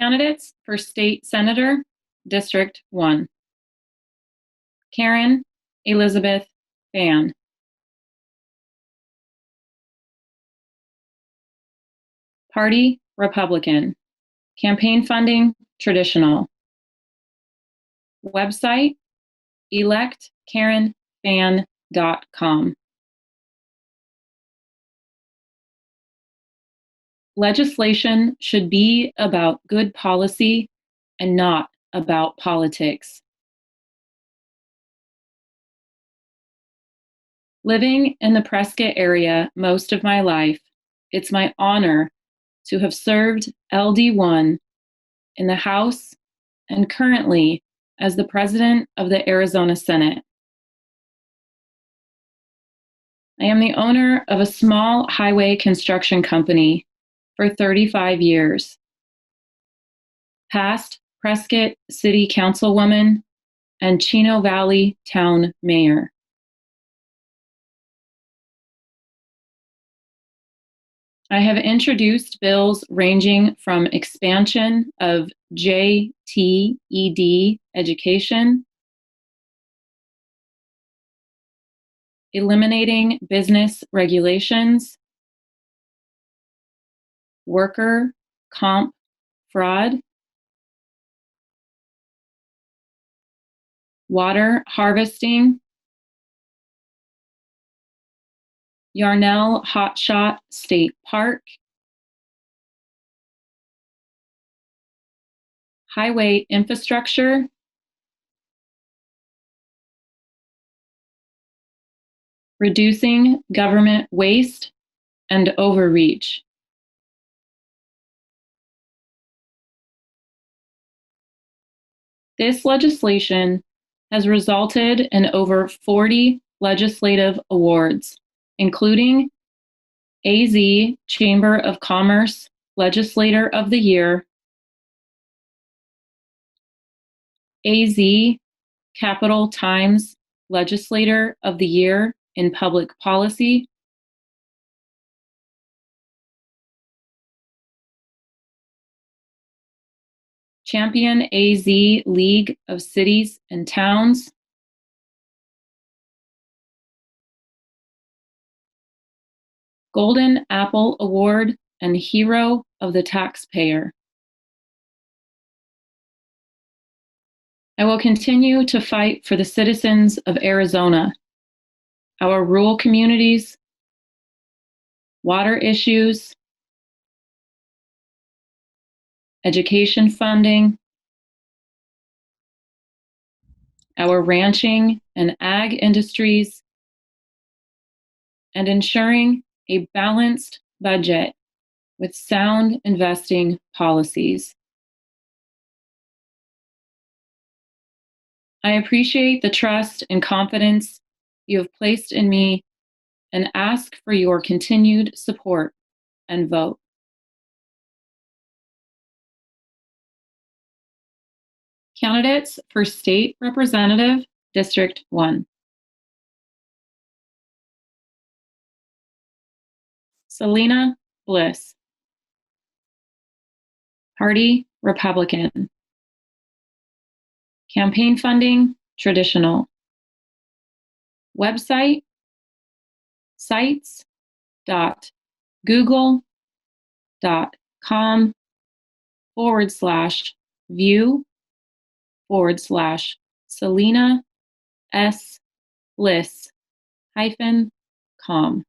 Candidates for State Senator, District 1. Karen Elizabeth Phan. Party, Republican. Campaign funding, traditional. Website, electkarenphan.com. Legislation should be about good policy and not about politics. Living in the Prescott area most of my life, it's my honor to have served LD1 in the House and currently as the President of the Arizona Senate. I am the owner of a small highway construction company for 35 years. Past Prescott City Councilwoman and Chino Valley Town Mayor. I have introduced bills ranging from expansion of JTED education, eliminating business regulations, worker comp fraud, water harvesting, Yarnell Hotshot State Park, highway infrastructure, reducing government waste and overreach. This legislation has resulted in over 40 legislative awards, including AZ Chamber of Commerce Legislator of the Year, AZ Capital Times Legislator of the Year in Public Policy, Champion AZ League of Cities and Towns, Golden Apple Award and Hero of the Taxpayer. I will continue to fight for the citizens of Arizona, our rural communities, water issues, education funding, our ranching and ag industries, and ensuring a balanced budget with sound investing policies. I appreciate the trust and confidence you have placed in me and ask for your continued support and vote. Candidates for State Representative, District 1. Selena Bliss. Party, Republican. Campaign funding, traditional. Website, sites.google.com/view/Selena S. Bliss-com.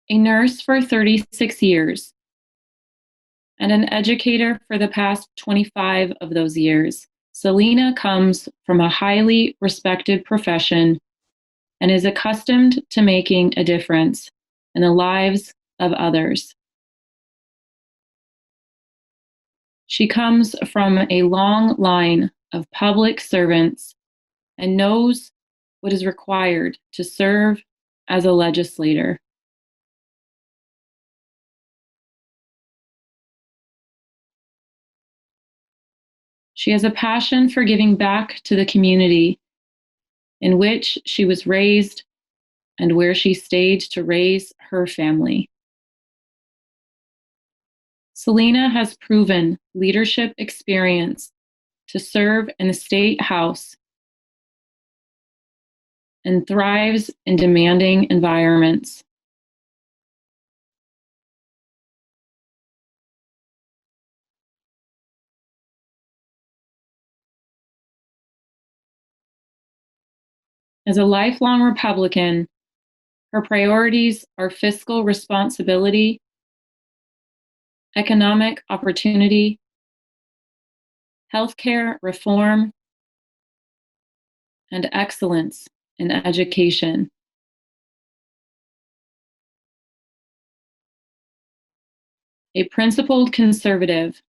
A nurse for 36 years and an educator for the past 25 of those years, Selena comes from a highly respected profession and is accustomed to making a difference in the lives of others. She comes from a long line of public servants and knows what is required to serve as a legislator. She has a passion for giving back to the community in which she was raised and where she stayed to raise her family. Selena has proven leadership experience to serve in the state house and thrives in demanding environments. As a lifelong Republican, her priorities are fiscal responsibility, economic opportunity, healthcare reform, and excellence in education. A principled conservative,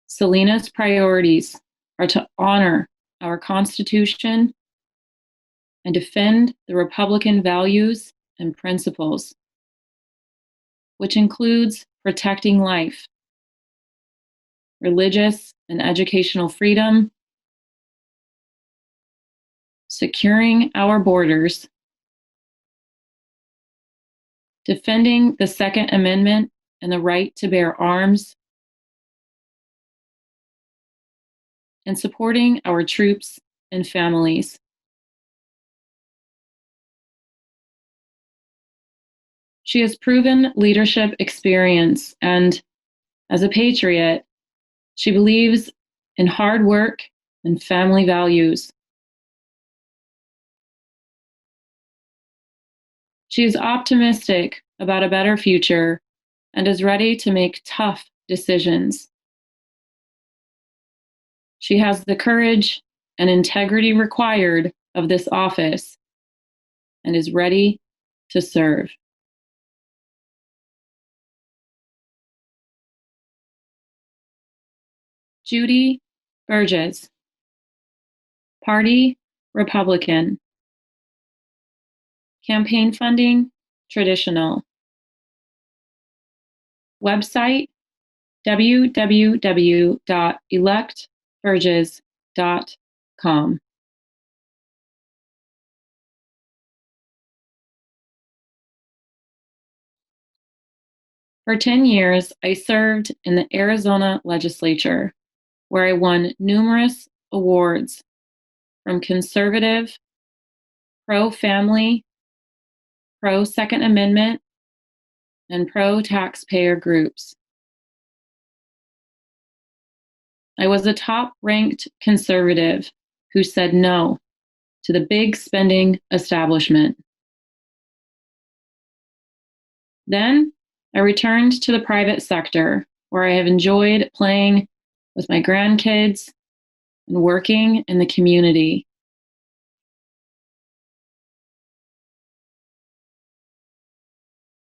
Selena's priorities are to honor our Constitution and defend the Republican values and principles, which includes protecting life, religious and educational freedom, securing our borders, defending the Second Amendment and the right to bear arms, and supporting our troops and families. She has proven leadership experience, and as a patriot, she believes in hard work and family values. She is optimistic about a better future and is ready to make tough decisions. She has the courage and integrity required of this office and is ready to serve. Judy Burgess, Party Republican. Campaign funding, traditional. Website, www.electburgess.com. For 10 years, I served in the Arizona legislature, where I won numerous awards from conservative, pro-family, pro-Second Amendment, and pro-taxpayer groups. I was a top-ranked conservative who said no to the big spending establishment. Then I returned to the private sector, where I have enjoyed playing with my grandkids and working in the community.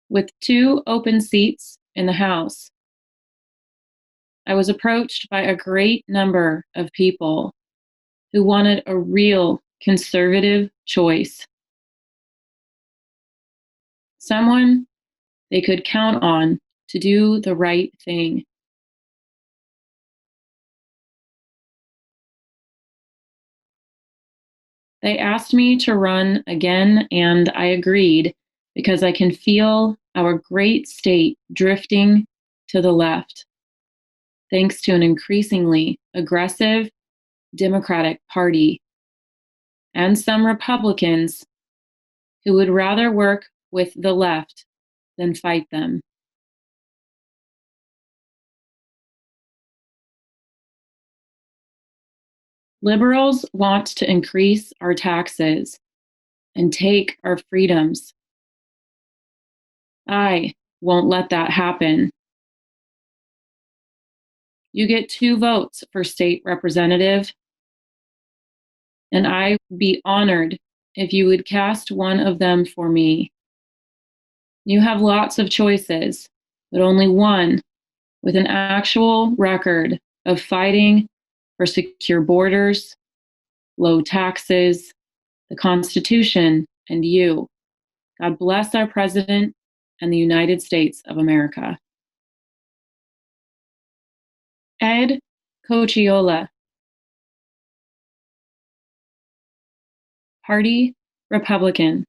With 2 open seats in the House, I was approached by a great number of people who wanted a real conservative choice. Someone they could count on to do the right thing. They asked me to run again, and I agreed because I can feel our great state drifting to the left, thanks to an increasingly aggressive Democratic Party and some Republicans who would rather work with the left than fight them. Liberals want to increase our taxes and take our freedoms. I won't let that happen. You get 2 votes for state representative, and I would be honored if you would cast one of them for me. You have lots of choices, but only one with an actual record of fighting for secure borders, low taxes, the Constitution, and you. God bless our president and the United States of America. Ed Cochiola, Party Republican.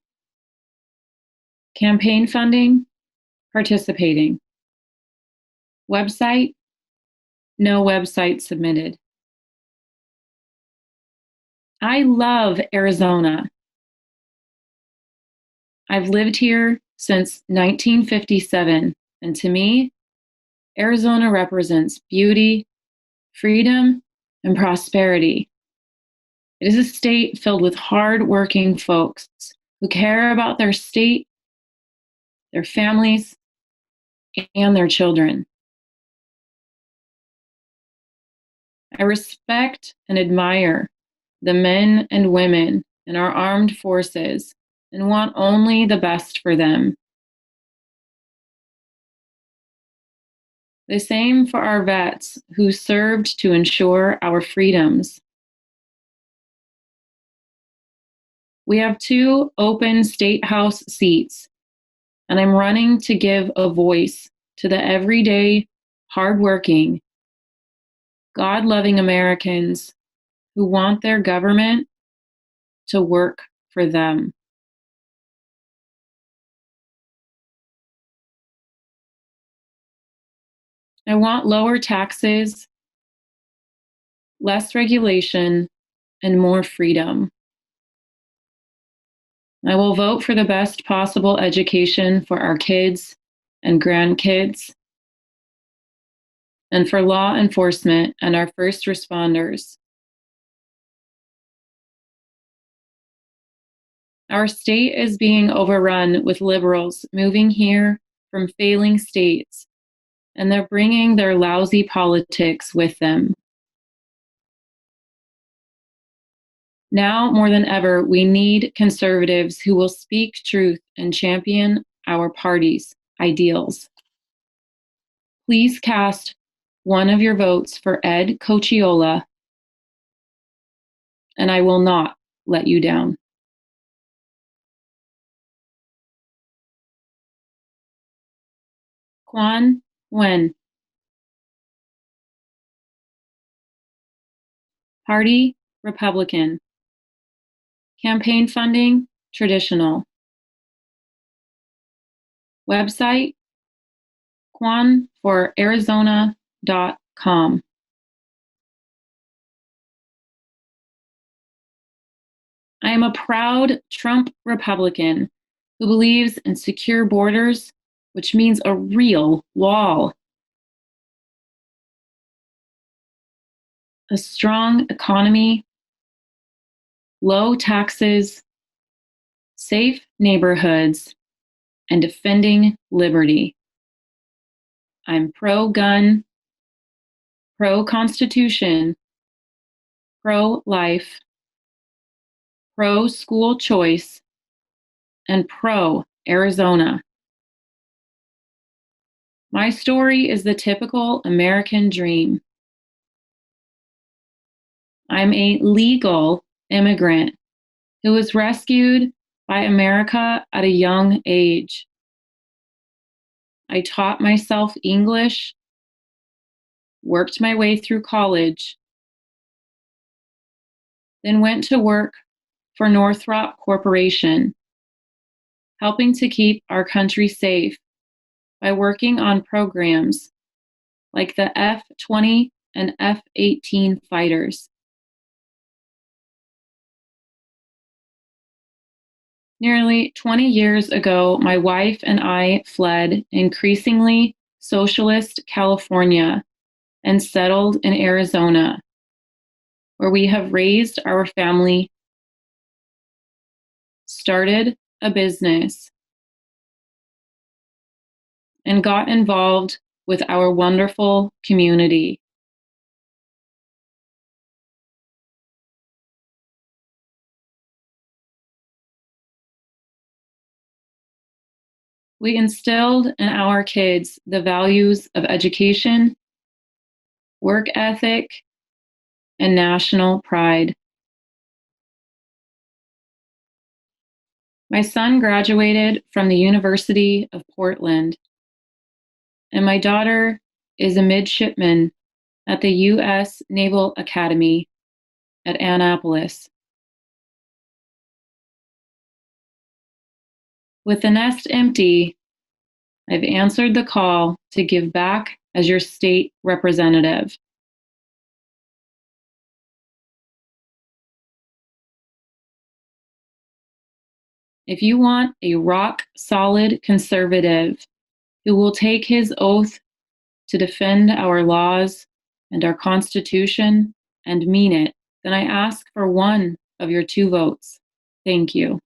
Campaign funding, participating. Website, no website submitted. I love Arizona. I've lived here since 1957, and to me, Arizona represents beauty, freedom, and prosperity. It is a state filled with hardworking folks who care about their state, their families, and their children. I respect and admire the men and women in our armed forces and want only the best for them. The same for our vets who served to ensure our freedoms. We have 2 open state house seats, and I'm running to give a voice to the everyday, hardworking, God-loving Americans who want their government to work for them. I want lower taxes, less regulation, and more freedom. I will vote for the best possible education for our kids and grandkids, and for law enforcement and our first responders. Our state is being overrun with liberals moving here from failing states, and they're bringing their lousy politics with them. Now more than ever, we need conservatives who will speak truth and champion our party's ideals. Please cast one of your votes for Ed Cocciola, and I will not let you down. Quan Nguyen. Party, Republican. Campaign funding, traditional. Website, quanforarizona.com. I am a proud Trump Republican who believes in secure borders, which means a real wall, a strong economy, low taxes, safe neighborhoods, and defending liberty. I'm pro-gun, pro-constitution, pro-life, pro-school choice, and pro-Arizona. My story is the typical American dream. I'm a legal immigrant who was rescued by America at a young age. I taught myself English, worked my way through college, then went to work for Northrop Corporation, helping to keep our country safe by working on programs like the F-20 and F-18 fighters. Nearly 20 years ago, my wife and I fled increasingly socialist California and settled in Arizona, where we have raised our family, started a business, and got involved with our wonderful community. We instilled in our kids the values of education, work ethic, and national pride. My son graduated from the University of Portland, and my daughter is a midshipman at the U.S. Naval Academy at Annapolis. With the nest empty, I've answered the call to give back as your state representative. If you want a rock-solid conservative who will take his oath to defend our laws and our Constitution and mean it, then I ask for one of your 2 votes. Thank you.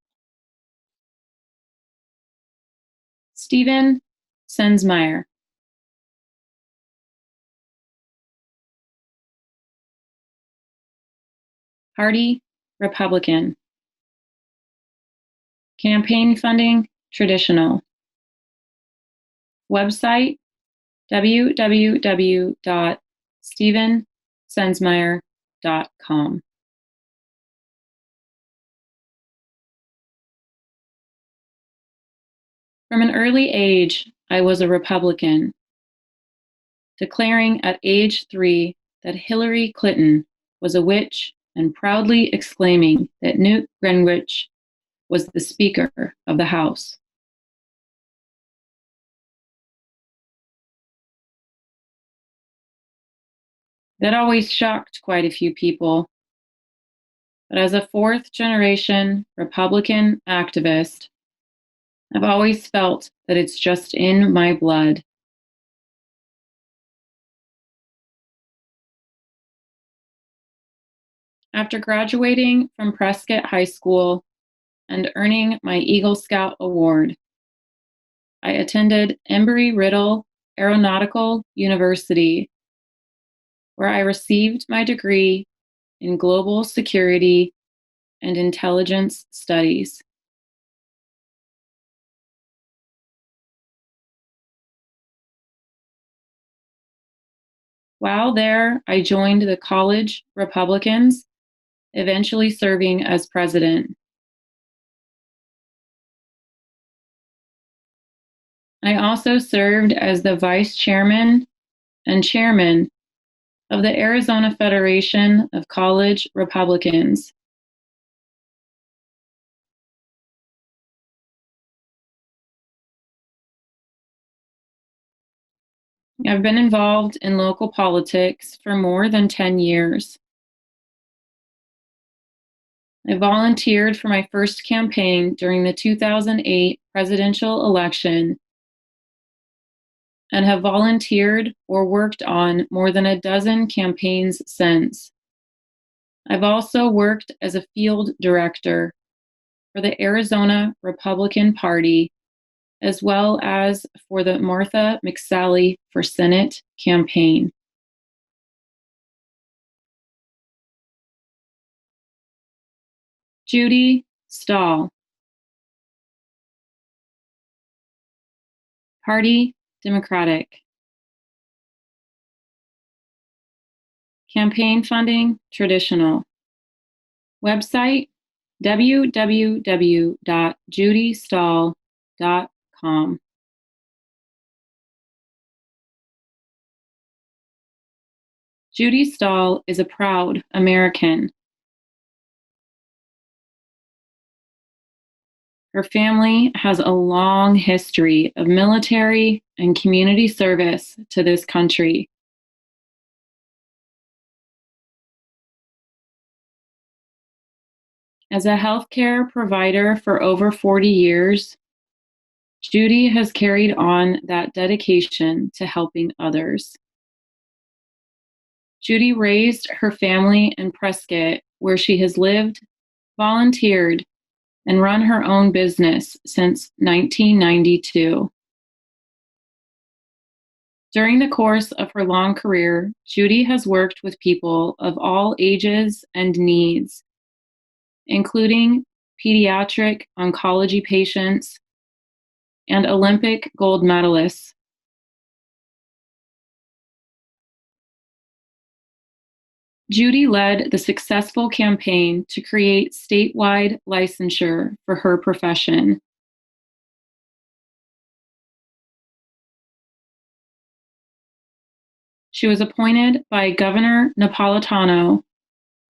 Stephen Sensmeyer. Party, Republican. Campaign funding, traditional. Website, www.stevensensmeyer.com. From an early age, I was a Republican, declaring at age 3 that Hillary Clinton was a witch and proudly exclaiming that Newt Gingrich was the Speaker of the House. That always shocked quite a few people. But as a 4th-generation Republican activist, I've always felt that it's just in my blood. After graduating from Prescott High School and earning my Eagle Scout Award, I attended Embry-Riddle Aeronautical University, where I received my degree in global security and intelligence studies. While there, I joined the college Republicans, eventually serving as president. I also served as the vice chairman and chairman of the Arizona Federation of College Republicans. I've been involved in local politics for more than 10 years. I volunteered for my first campaign during the 2008 presidential election and have volunteered or worked on more than a dozen campaigns since. I've also worked as a field director for the Arizona Republican Party, as well as for the Martha McSally for Senate campaign. Judy Stahl. Party, Democratic. Campaign funding, traditional. Website, www.judystahl.com. Judy Stahl is a proud American. Her family has a long history of military and community service to this country. As a healthcare provider for over 40 years, Judy has carried on that dedication to helping others. Judy raised her family in Prescott, where she has lived, volunteered, and run her own business since 1992. During the course of her long career, Judy has worked with people of all ages and needs, including pediatric oncology patients and Olympic gold medalists. Judy led the successful campaign to create statewide licensure for her profession. She was appointed by Governor Napolitano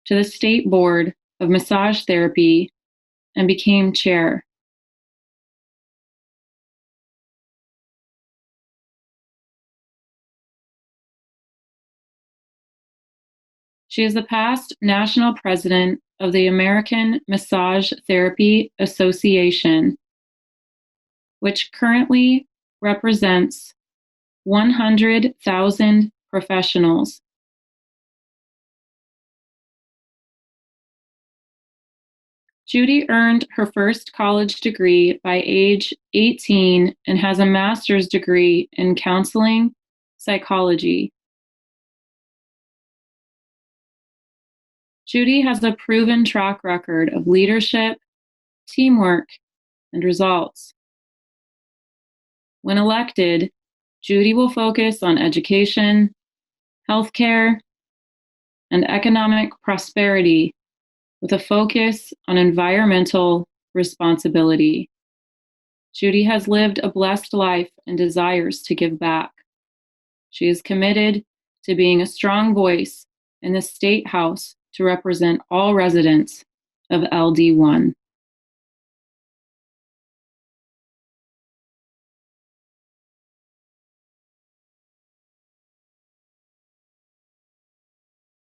to the State Board of Massage Therapy and became chair. She is the past national president of the American Massage Therapy Association, which currently represents 100,000 professionals. Judy earned her first college degree by age 18 and has a master's degree in counseling psychology. Judy has a proven track record of leadership, teamwork, and results. When elected, Judy will focus on education, healthcare, and economic prosperity with a focus on environmental responsibility. Judy has lived a blessed life and desires to give back. She is committed to being a strong voice in the State House to represent all residents of LD1.